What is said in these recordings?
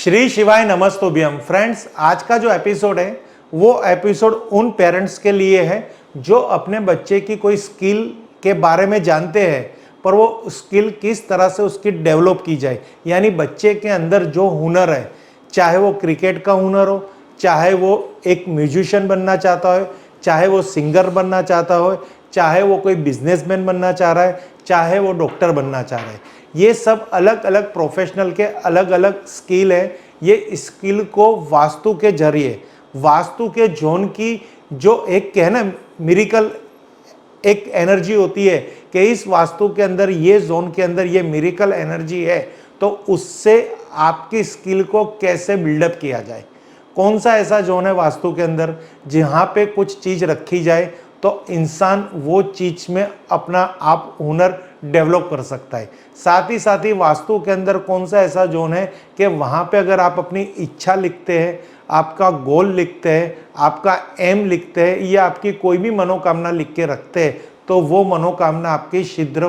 श्री शिवाय नमस्तुभ्यम। फ्रेंड्स, आज का जो एपिसोड है वो एपिसोड उन पेरेंट्स के लिए है जो अपने बच्चे की कोई स्किल के बारे में जानते हैं पर वो स्किल किस तरह से उसकी डेवलप की जाए। यानी बच्चे के अंदर जो हुनर है, चाहे वो क्रिकेट का हुनर हो, चाहे वो एक म्यूजिशियन बनना चाहता हो, चाहे वो सिंगर बनना चाहता हो, चाहे वो कोई बिजनेसमैन बनना चाह रहा है, चाहे वो डॉक्टर बनना चाह रहा है, ये सब अलग अलग प्रोफेशनल के अलग अलग स्किल है। ये स्किल को वास्तु के जरिए, वास्तु के जोन की जो एक कहना मिरेकल एक एनर्जी होती है कि इस वास्तु के अंदर, ये जोन के अंदर ये मिरेकल एनर्जी है, तो उससे आपकी स्किल को कैसे बिल्डअप किया जाए। कौन सा ऐसा जोन है वास्तु के अंदर जहाँ पे कुछ चीज़ रखी जाए तो इंसान वो चीज़ में अपना आप हुनर डेवलप कर सकता है। साथ ही वास्तु के अंदर कौन सा ऐसा जोन है कि वहाँ पे अगर आप अपनी इच्छा लिखते हैं, आपका गोल लिखते हैं, आपका एम लिखते हैं या आपकी कोई भी मनोकामना लिख के रखते हैं तो वो मनोकामना आपकी शीघ्र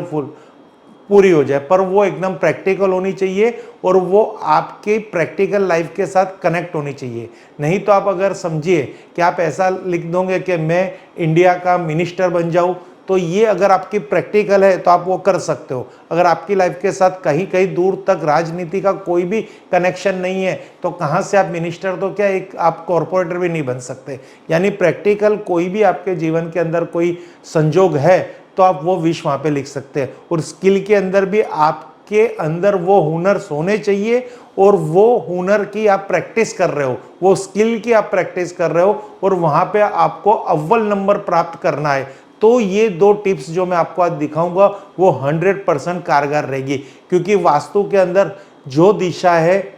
पूरी हो जाए। पर वो एकदम प्रैक्टिकल होनी चाहिए और वो आपके प्रैक्टिकल लाइफ के साथ कनेक्ट होनी चाहिए। नहीं तो आप अगर समझिए कि आप ऐसा लिख दोगे कि मैं इंडिया का मिनिस्टर बन जाऊं, तो ये अगर आपकी प्रैक्टिकल है तो आप वो कर सकते हो। अगर आपकी लाइफ के साथ कहीं कहीं दूर तक राजनीति का कोई भी कनेक्शन नहीं है तो कहाँ से आप मिनिस्टर, तो क्या एक आप कॉरपोरेटर भी नहीं बन सकते। यानी प्रैक्टिकल कोई भी आपके जीवन के अंदर कोई संजोग है तो आप वो विश वहाँ पे लिख सकते हैं। और स्किल के अंदर भी आपके अंदर वो हुनर होने चाहिए और वो हुनर की आप प्रैक्टिस कर रहे हो, वो स्किल की आप प्रैक्टिस कर रहे हो और वहाँ पे आपको अव्वल नंबर प्राप्त करना है। तो ये दो टिप्स जो मैं आपको आज दिखाऊंगा वो 100% कारगर रहेगी, क्योंकि वास्तु के अंदर जो दिशा है,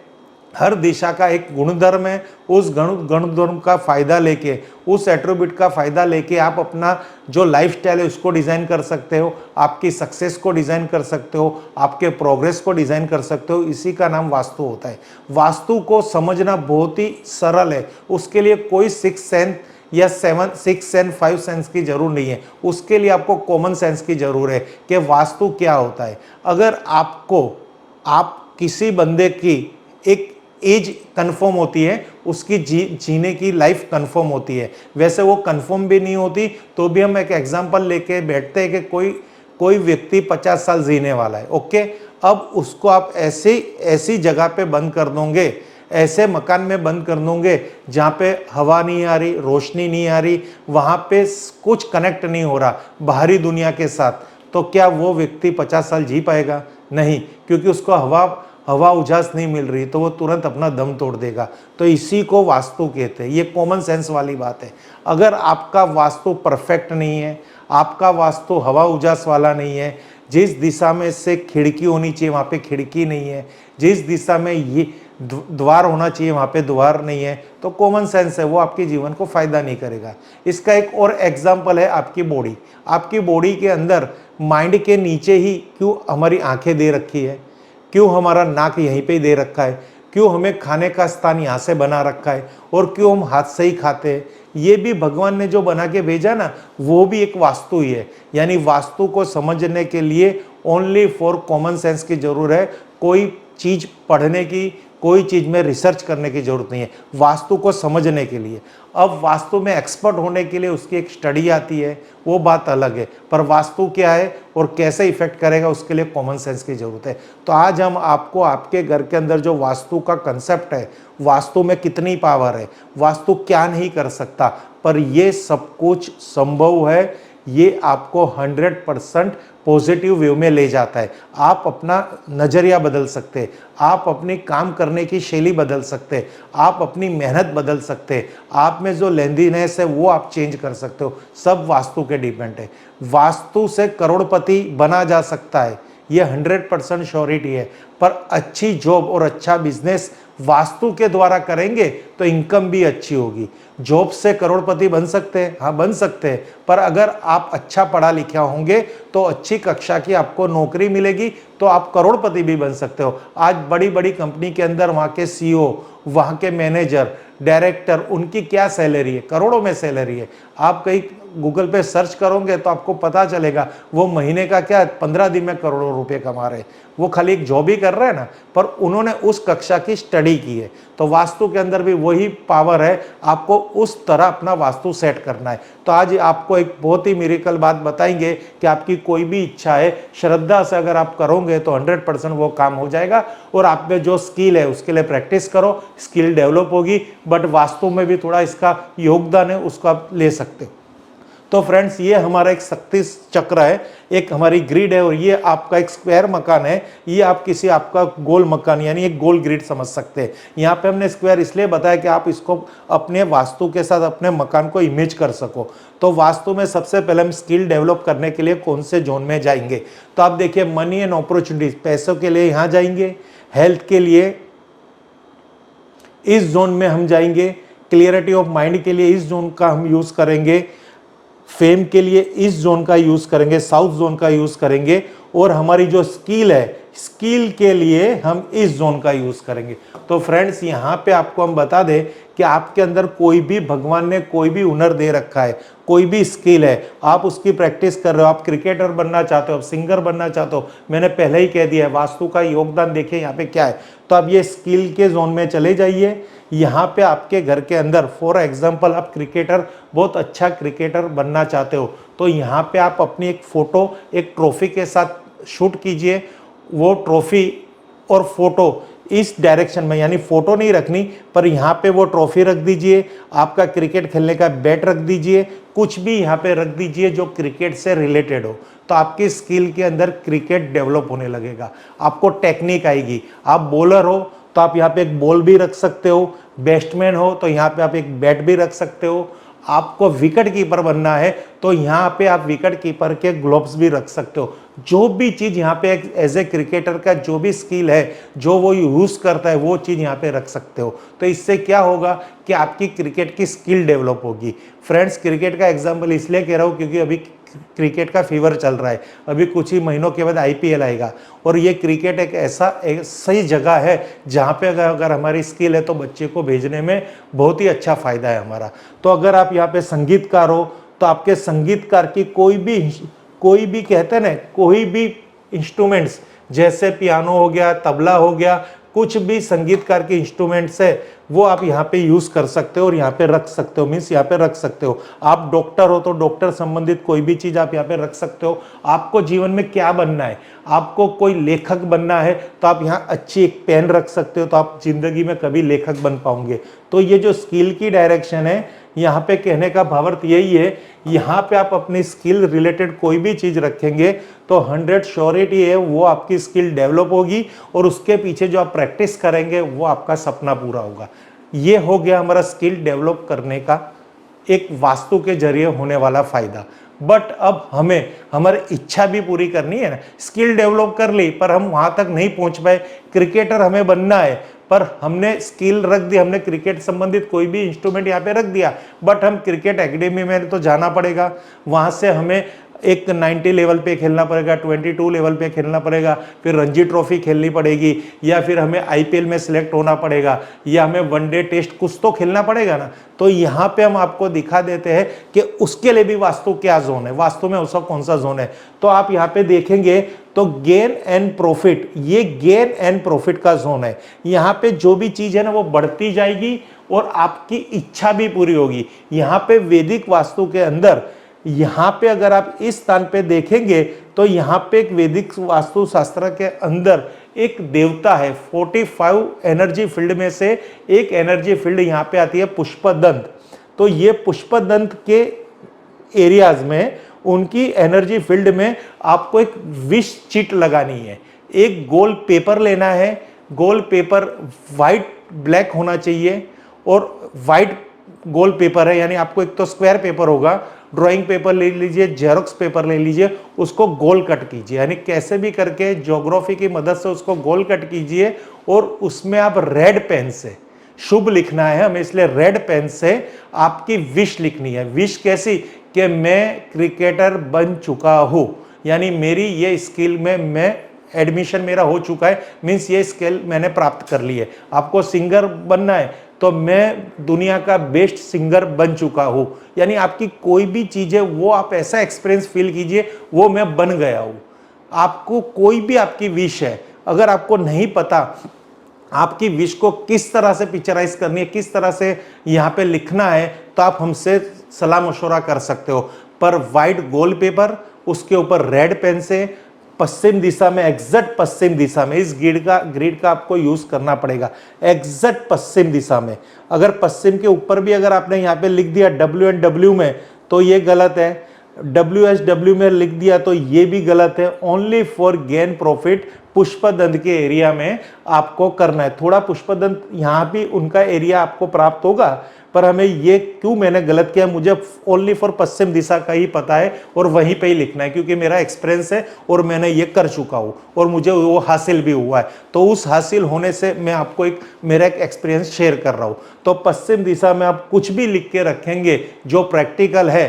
हर दिशा का एक गुणधर्म है। उस गुणधर्म का फायदा लेके, उस एट्रीब्यूट का फायदा लेके आप अपना जो लाइफस्टाइल है उसको डिजाइन कर सकते हो, आपकी सक्सेस को डिजाइन कर सकते हो, आपके प्रोग्रेस को डिजाइन कर सकते हो। इसी का नाम वास्तु होता है। वास्तु को समझना बहुत ही सरल है। उसके लिए कोई 6 सेंस या 7 6 सेंस 5 सेंस की जरूर नहीं है। उसके लिए आपको कॉमन सेंस की जरूर है कि वास्तु क्या होता है। अगर आप किसी बंदे की एक एज कंफर्म होती है, उसकी जीने की लाइफ कंफर्म होती है। वैसे वो कंफर्म भी नहीं होती तो भी हम एक एग्जांपल लेके बैठते हैं कि कोई व्यक्ति 50 साल जीने वाला है। ओके, अब उसको आप ऐसी जगह पे बंद कर दोगे, ऐसे मकान में बंद कर दोगे जहाँ पे हवा नहीं आ रही, रोशनी नहीं आ रही, वहाँ पे कुछ कनेक्ट नहीं हो रहा बाहरी दुनिया के साथ, तो क्या वो व्यक्ति 50 साल जी पाएगा? नहीं, क्योंकि उसको हवा उजास नहीं मिल रही तो वो तुरंत अपना दम तोड़ देगा। तो इसी को वास्तु कहते हैं। ये कॉमन सेंस वाली बात है। अगर आपका वास्तु परफेक्ट नहीं है, आपका वास्तु हवा उजास वाला नहीं है, जिस दिशा में से खिड़की होनी चाहिए वहाँ पे खिड़की नहीं है, जिस दिशा में ये द्वार होना चाहिए वहाँ पे द्वार नहीं है, तो कॉमन सेंस है वो आपके जीवन को फायदा नहीं करेगा। इसका एक और एग्जाम्पल है आपकी बॉडी। आपकी बॉडी के अंदर माइंड के नीचे ही क्यों हमारी आंखें दे रखी है, क्यों हमारा नाक यहीं पे दे रखा है, क्यों हमें खाने का स्थान यहाँ से बना रखा है और क्यों हम हाथ से ही खाते हैं, ये भी भगवान ने जो बना के भेजा ना, वो भी एक वास्तु ही है। यानी वास्तु को समझने के लिए ओनली फॉर कॉमन सेंस की जरूरत है। कोई चीज़ पढ़ने की, कोई चीज़ में रिसर्च करने की जरूरत नहीं है वास्तु को समझने के लिए। अब वास्तु में एक्सपर्ट होने के लिए उसकी एक स्टडी आती है, वो बात अलग है, पर वास्तु क्या है और कैसे इफेक्ट करेगा उसके लिए कॉमन सेंस की जरूरत है। तो आज हम आपको आपके घर के अंदर जो वास्तु का कंसेप्ट है, वास्तु में कितनी पावर है, वास्तु क्या नहीं कर सकता, पर ये सब कुछ संभव है। ये आपको 100% पॉजिटिव व्यू में ले जाता है। आप अपना नज़रिया बदल सकते हैं, आप अपनी काम करने की शैली बदल सकते हैं, आप अपनी मेहनत बदल सकते हैं, आप में जो लेंदीनेस है वो आप चेंज कर सकते हो। सब वास्तु के डिपेंड है। वास्तु से करोड़पति बना जा सकता है, ये 100% श्योरिटी है। पर अच्छी जॉब और अच्छा बिजनेस वास्तु के द्वारा करेंगे तो इनकम भी अच्छी होगी। जॉब से करोड़पति बन सकते हैं, हाँ बन सकते हैं, पर अगर आप अच्छा पढ़ा लिखा होंगे तो अच्छी कक्षा की आपको नौकरी मिलेगी तो आप करोड़पति भी बन सकते हो। आज बड़ी बड़ी कंपनी के अंदर वहाँ के सीईओ, वहाँ के मैनेजर, डायरेक्टर, उनकी क्या सैलरी है? करोड़ों में सैलरी है। आप कहीं गूगल पे सर्च करोगे तो आपको पता चलेगा वो महीने का क्या 15 दिन में करोड़ों रुपए कमा रहे हैं। वो खाली एक जॉब ही कर रहे हैं ना, पर उन्होंने उस कक्षा की स्टडी स्टडी की है। तो वास्तु के अंदर भी वही पावर है, आपको उस तरह अपना वास्तु सेट करना है। तो आज आपको एक बहुत ही मिरेकल बात बताएंगे कि आपकी कोई भी इच्छा है, श्रद्धा से अगर आप करोगे तो 100% वो काम हो जाएगा। और आप में जो स्किल है उसके लिए प्रैक्टिस करो, स्किल डेवलप होगी। बट वास्तु में भी थोड़ा इसका योगदान है, उसको आप ले सकते हो। तो फ्रेंड्स, ये हमारा एक शक्ति चक्र है, एक हमारी ग्रिड है, और ये आपका एक स्क्वायर मकान है। ये आप किसी आपका गोल मकान यानी एक गोल ग्रिड समझ सकते हैं। यहाँ पे हमने स्क्वायर इसलिए बताया कि आप इसको अपने वास्तु के साथ अपने मकान को इमेज कर सको। तो वास्तु में सबसे पहले हम स्किल डेवलप करने के लिए कौन से जोन में जाएंगे, तो आप देखिए मनी एंड अपॉर्चुनिटीज, पैसों के लिए यहाँ जाएंगे, हेल्थ के लिए इस जोन में हम जाएंगे, क्लियरिटी ऑफ माइंड के लिए इस जोन का हम यूज करेंगे, फेम के लिए इस जोन का यूज करेंगे, साउथ जोन का यूज करेंगे, और हमारी जो स्किल है, स्किल के लिए हम इस जोन का यूज करेंगे। तो फ्रेंड्स, यहाँ पे आपको हम बता दें कि आपके अंदर कोई भी भगवान ने कोई भी हुनर दे रखा है, कोई भी स्किल है, आप उसकी प्रैक्टिस कर रहे हो। आप क्रिकेटर बनना चाहते हो, आप सिंगर बनना चाहते हो, मैंने पहले ही कह दिया है वास्तु का योगदान देखिए यहाँ पे क्या है। तो आप ये स्किल के जोन में चले जाइए। यहाँ पे आपके घर के अंदर फॉर एग्जाम्पल आप क्रिकेटर, बहुत अच्छा क्रिकेटर बनना चाहते हो, तो यहाँ पे आप अपनी एक फोटो एक ट्रॉफी के साथ शूट कीजिए। वो ट्रॉफी और फोटो इस डायरेक्शन में, यानी फोटो नहीं रखनी, पर यहाँ पे वो ट्रॉफी रख दीजिए, आपका क्रिकेट खेलने का बैट रख दीजिए, कुछ भी यहाँ पे रख दीजिए जो क्रिकेट से रिलेटेड हो। तो आपकी स्किल के अंदर क्रिकेट डेवलप होने लगेगा, आपको टेक्निक आएगी। आप बॉलर हो तो आप यहाँ पे एक बॉल भी रख सकते हो, बैट्समैन हो तो यहाँ पे आप एक बैट भी रख सकते हो, आपको विकेट कीपर बनना है तो यहाँ पे आप विकेट कीपर के ग्लोव्स भी रख सकते हो। जो भी चीज़ यहाँ पे एज ए क्रिकेटर का जो भी स्किल है, जो वो यूज़ करता है, वो चीज़ यहाँ पे रख सकते हो। तो इससे क्या होगा कि आपकी क्रिकेट की स्किल डेवलप होगी। फ्रेंड्स, क्रिकेट का एग्जाम्पल इसलिए कह रहा हूँ क्योंकि अभी क्रिकेट का फीवर चल रहा है। अभी कुछ ही महीनों के बाद आईपीएल आएगा, और ये क्रिकेट एक सही जगह है जहाँ पे अगर हमारी स्किल है तो बच्चे को भेजने में बहुत ही अच्छा फ़ायदा है हमारा। तो अगर आप यहाँ पे संगीतकार हो तो आपके संगीतकार की कोई भी कहते हैं ना, कोई भी इंस्ट्रूमेंट्स जैसे पियानो हो गया, तबला हो गया, कुछ भी संगीतकार के इंस्ट्रूमेंट्स है वो आप यहाँ पे यूज कर सकते हो और यहाँ पे रख सकते हो, मीन्स यहाँ पे रख सकते हो। आप डॉक्टर हो तो डॉक्टर संबंधित कोई भी चीज आप यहाँ पे रख सकते हो। आपको जीवन में क्या बनना है, आपको कोई लेखक बनना है तो आप यहाँ अच्छी एक पेन रख सकते हो, तो आप जिंदगी में कभी लेखक बन पाओगे। तो ये जो स्किल की डायरेक्शन है, यहाँ पे कहने का भावार्थ यही है, यहाँ पे आप अपनी स्किल रिलेटेड कोई भी चीज रखेंगे तो 100 श्योरिटी है वो आपकी स्किल डेवलप होगी, और उसके पीछे जो आप प्रैक्टिस करेंगे वो आपका सपना पूरा होगा। ये हो गया हमारा स्किल डेवलप करने का एक वास्तु के जरिए होने वाला फायदा। बट अब हमें हमारी इच्छा भी पूरी करनी है ना। स्किल डेवलप कर ली पर हम वहां तक नहीं पहुंच पाए, क्रिकेटर हमें बनना है पर हमने स्किल रख दी, हमने क्रिकेट संबंधित कोई भी इंस्ट्रूमेंट यहाँ पे रख दिया, बट हम क्रिकेट एकेडमी में तो जाना पड़ेगा, वहां से हमें एक 90 लेवल पे खेलना पड़ेगा, 22 लेवल पे खेलना पड़ेगा, फिर रणजी ट्रॉफी खेलनी पड़ेगी, या फिर हमें आईपीएल में सिलेक्ट होना पड़ेगा, या हमें वनडे टेस्ट कुछ तो खेलना पड़ेगा ना। तो यहाँ पे हम आपको दिखा देते हैं कि उसके लिए भी वास्तु क्या जोन है, वास्तु में उसका कौन सा जोन है। तो आप यहाँ पे देखेंगे तो गेन एंड प्रॉफिट, ये गेन एंड प्रॉफिट का जोन है। यहाँ पे जो भी चीज है ना वो बढ़ती जाएगी और आपकी इच्छा भी पूरी होगी। यहाँ पे वैदिक वास्तु के अंदर, यहाँ पे अगर आप इस स्थान पे देखेंगे तो यहाँ पे एक वैदिक वास्तु शास्त्र के अंदर एक देवता है। 45 एनर्जी फील्ड में से एक एनर्जी फील्ड यहाँ पे आती है पुष्पदंत। तो ये पुष्पदंत के एरियाज में, उनकी एनर्जी फील्ड में आपको एक विश चिट लगानी है। एक गोल पेपर लेना है, गोल पेपर वाइट ब्लैक होना चाहिए, और वाइट गोल पेपर है, यानी आपको एक तो स्क्वायर पेपर होगा, ड्राइंग पेपर ले लीजिए, जेरोक्स पेपर ले लीजिए, उसको गोल कट कीजिए, यानी कैसे भी करके ज्योग्राफी की मदद से उसको गोल कट कीजिए, और उसमें आप रेड पेन से शुभ लिखना है हमें, इसलिए रेड पेन से आपकी विश लिखनी है। विश कैसी कि मैं क्रिकेटर बन चुका हूं, यानी मेरी ये स्किल में मैं एडमिशन मेरा हो चुका है, मीन्स ये स्किल मैंने प्राप्त कर ली है। आपको सिंगर बनना है तो मैं दुनिया का बेस्ट सिंगर बन चुका हूं, यानी आपकी कोई भी चीज है वो आप ऐसा एक्सपीरियंस फील कीजिए वो मैं बन गया हूं। आपको कोई भी आपकी विश है, अगर आपको नहीं पता आपकी विश को किस तरह से पिक्चराइज करनी है, किस तरह से यहाँ पे लिखना है, तो आप हमसे सलाह मशवरा कर सकते हो। पर वाइट गोल पेपर, उसके ऊपर रेड पेन से पश्चिम दिशा में, एग्जैक्ट पश्चिम दिशा में इस ग्रिड का आपको यूज करना पड़ेगा, एग्जैक्ट पश्चिम दिशा में। अगर पश्चिम के ऊपर भी अगर आपने यहाँ पे लिख दिया WNW में तो ये गलत है, WSW में लिख दिया तो ये भी गलत है। Only for gain profit Pushpadant के एरिया में आपको करना है। थोड़ा पुष्पदंत यहाँ भी उनका एरिया आपको प्राप्त होगा, पर हमें ये क्यों मैंने गलत किया, मुझे ओनली फॉर पश्चिम दिशा का ही पता है और वहीं पे ही लिखना है, क्योंकि मेरा एक्सपीरियंस है और मैंने ये कर चुका हूँ और मुझे वो हासिल भी हुआ है। तो उस हासिल होने से मैं आपको मेरा एक एक्सपीरियंस शेयर कर रहा हूँ। तो पश्चिम दिशा में आप कुछ भी लिख के रखेंगे जो प्रैक्टिकल है।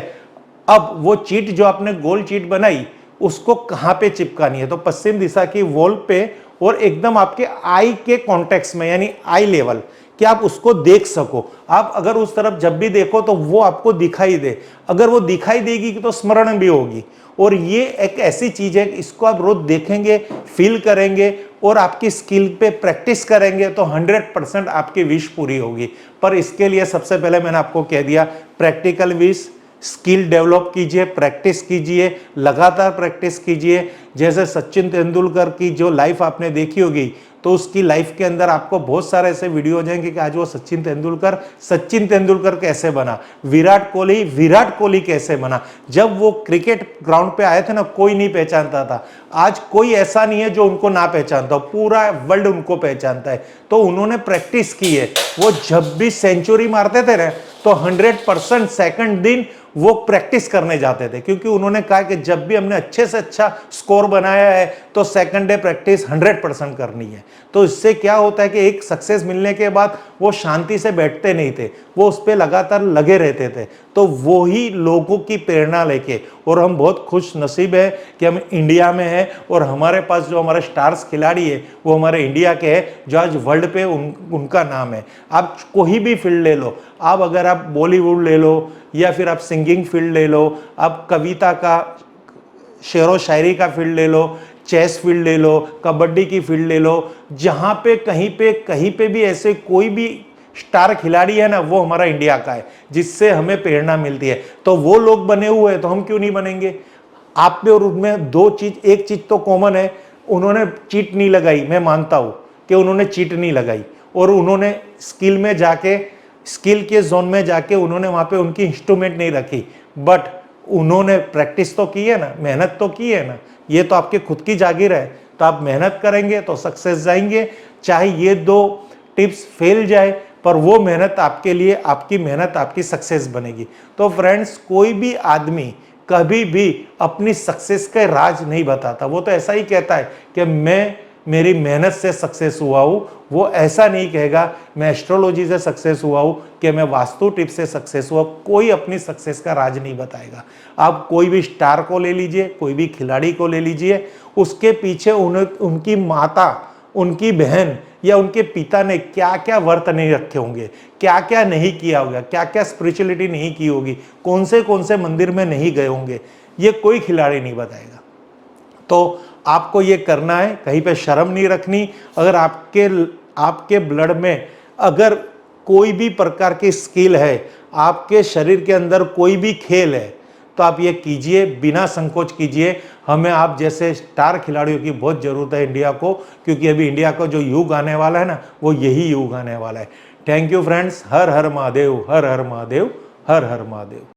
अब वो चीट जो आपने गोल चीट बनाई उसको कहाँ पे चिपकानी है, तो पश्चिम दिशा की वॉल पे और एकदम आपके आई के कॉन्टेक्स्ट में, यानी आई लेवल, कि आप उसको देख सको। आप अगर उस तरफ जब भी देखो तो वो आपको दिखाई दे, अगर वो दिखाई देगी तो स्मरण भी होगी। और ये एक ऐसी चीज है, इसको आप रोज देखेंगे, फील करेंगे और आपकी स्किल पे प्रैक्टिस करेंगे तो 100% आपकी विश पूरी होगी। पर इसके लिए सबसे पहले मैंने आपको कह दिया, प्रैक्टिकल विश, स्किल डेवलप कीजिए, प्रैक्टिस कीजिए, लगातार प्रैक्टिस कीजिए। जैसे सचिन तेंदुलकर की जो लाइफ आपने देखी होगी, तो उसकी लाइफ के अंदर आपको बहुत सारे ऐसे वीडियो हो जाएंगे कि आज वो सचिन तेंदुलकर कैसे बना, विराट कोहली कैसे बना। जब वो क्रिकेट ग्राउंड पे आए थे ना, कोई नहीं पहचानता था। आज कोई ऐसा नहीं है जो उनको ना पहचानता हो, पूरा वर्ल्ड उनको पहचानता है। तो उन्होंने प्रैक्टिस की है। वो जब भी सेंचुरी मारते थे ना, तो 100% सेकंड दिन वो प्रैक्टिस करने जाते थे, क्योंकि उन्होंने कहा कि जब भी हमने अच्छे से अच्छा स्कोर बनाया है तो सेकंड डे प्रैक्टिस 100% करनी है। तो इससे क्या होता है कि एक सक्सेस मिलने के बाद वो शांति से बैठते नहीं थे, वो उस पर लगातार लगे रहते थे। तो वो ही लोगों की प्रेरणा लेके, और हम बहुत खुश नसीब है कि हम इंडिया में हैं और हमारे पास जो हमारे स्टार्स खिलाड़ी है वो हमारे इंडिया के हैं, जो आज वर्ल्ड पे उनका नाम है। आप कोई भी फील्ड ले लो, आप अगर आप बॉलीवुड ले लो या फिर आप सिंगिंग फील्ड ले लो, आप कविता का, शेरो शायरी का फील्ड ले लो, चेस फील्ड ले लो, कबड्डी की फील्ड ले लो, जहाँ पे कहीं पे भी ऐसे कोई भी स्टार खिलाड़ी है ना, वो हमारा इंडिया का है, जिससे हमें प्रेरणा मिलती है। तो वो लोग बने हुए हैं तो हम क्यों नहीं बनेंगे। आप में और उनमें एक चीज तो कॉमन है, उन्होंने चीट नहीं लगाई। मैं मानता हूं कि उन्होंने चीट नहीं लगाई, और उन्होंने स्किल के जोन में जाके उन्होंने वहां पे उनकी इंस्ट्रूमेंट नहीं रखी, बट उन्होंने प्रैक्टिस तो की है ना, मेहनत तो की है ना। ये तो आपके खुद की जागीर है, तो आप मेहनत करेंगे तो सक्सेस जाएंगे। चाहे ये 2 टिप्स फेल जाए, पर वो मेहनत आपके लिए, आपकी मेहनत आपकी सक्सेस बनेगी। तो फ्रेंड्स, कोई भी आदमी कभी भी अपनी सक्सेस का राज नहीं बताता। वो तो ऐसा ही कहता है कि मैं मेरी मेहनत से सक्सेस हुआ हूं। वो ऐसा नहीं कहेगा मैं एस्ट्रोलॉजी से सक्सेस हुआ हूं, कि मैं वास्तु टिप से सक्सेस हुआ। कोई अपनी सक्सेस का राज नहीं बताएगा। आप कोई भी स्टार को ले लीजिए, कोई भी खिलाड़ी को ले लीजिए, उसके पीछे उनकी माता, उनकी बहन या उनके पिता ने क्या क्या व्रत नहीं रखे होंगे, क्या क्या नहीं किया होगा, क्या क्या स्पिरिचुअलिटी नहीं की होगी, कौन से मंदिर में नहीं गए होंगे, ये कोई खिलाड़ी नहीं बताएगा। तो आपको ये करना है, कहीं पे शर्म नहीं रखनी। अगर आपके ब्लड में अगर कोई भी प्रकार की स्किल है, आपके शरीर के अंदर कोई भी खेल है, तो आप ये कीजिए, बिना संकोच कीजिए। हमें आप जैसे स्टार खिलाड़ियों की बहुत जरूरत है इंडिया को, क्योंकि अभी इंडिया का जो युग आने वाला है ना, वो यही युग आने वाला है। Thank you friends. Her her Mahadev, her her Mahadev, her her Mahadev.